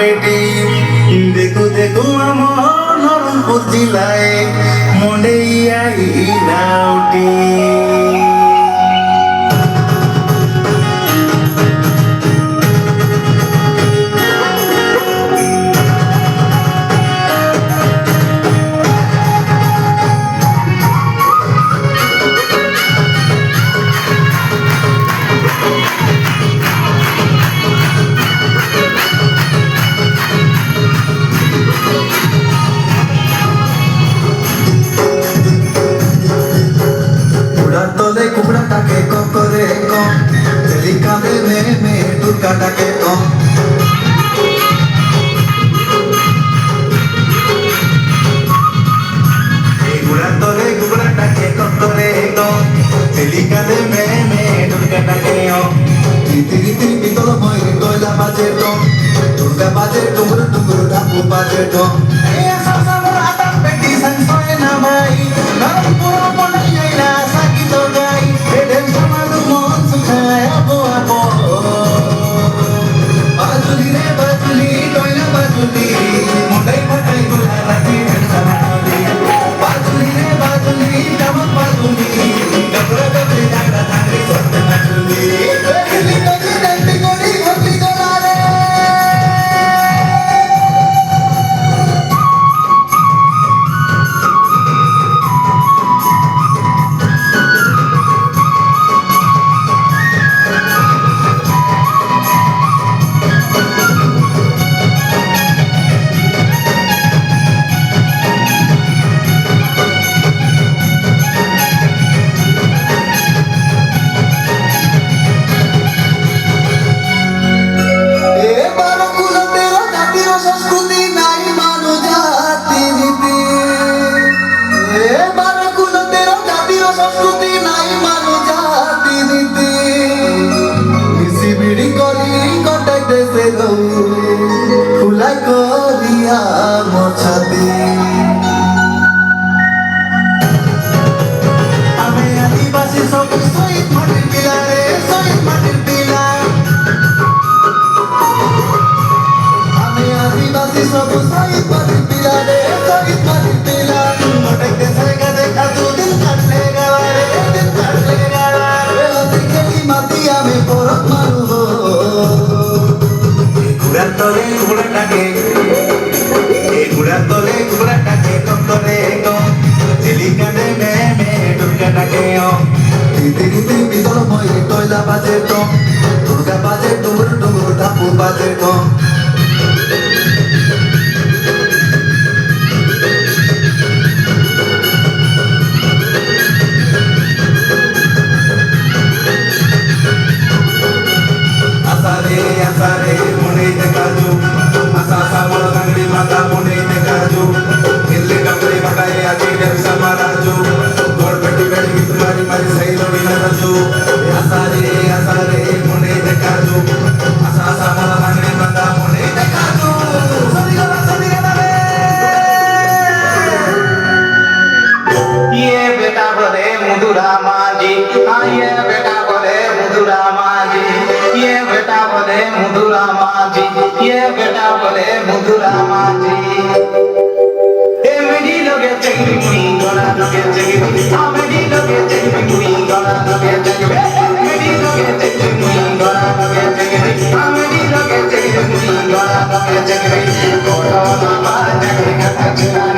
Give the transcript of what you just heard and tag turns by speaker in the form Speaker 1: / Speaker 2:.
Speaker 1: পেটে দেখু দেখু আমার নরম পুজিলায় মনে আইলা উঠে কুকুরাটাকে করে কম কাঁদে মে দুর্গাটাকে কম ঘোড়ার তলে কুকুরাটাকে করে কম কাঁদে মে দুর্গাটাকে রীতি রীতি পিতল ময় কয়লা বাজে কম দুর্গা বাজে টুমুর টুমুর ঢাকু বাজে কম খুলা করিয়া মছাতে আমি আদিবাসী সব শহীদ মাটির পিলা রে শহীদ মাটির পিলা আমি আদিবাসী সব শহীদ মাটির পিলা রে শহীদ মাটির পিলা মোটাইতে জায়গা দেখা দুদিন কাটলে গেলা রে দিন কাটলে গেলা রে দেখি মাটি আমি পরত মারব ঘোড়ার তলে ঘোড়াটাকে করে কম কাঁদে মে দুর্গাটাকে রীতি রীতি পিতল ময় কয়লা বাজে কম দুর্গা বাজে টুমুর টুমুর ঢাকু বাজে কম আসারে মনে দেখাজু আসা সাবল গাঙ্গি মাতা মনে দেখাজু হিললে কাপড়ে বাটায়ে আজি দেব সমারাজু গোড় পেটি বেড়ি তোমারি মারি সহি লড়ি নাজু আসারে মনে দেখাজু আসা সাবল গাঙ্গি মাতা মনে দেখাজু সদিগা রে ये बेटा बोले मधुरा माजी ये बेटा बोले मधुरा माजी ये बेटा बोले मधुरा माजी ये बेटा बोले मधुरा माजी ए मेरी लोगे चंगी मुई गोरा लोगे चंगी आ मेरी लोगे चंगी मुई गोरा लोगे चंगी मेरी लोगे चंगी मुई गोरा लोगे चंगी आ मेरी लोगे चंगी मुई गोरा लोगे चंगी गोरा ना मार चंगी का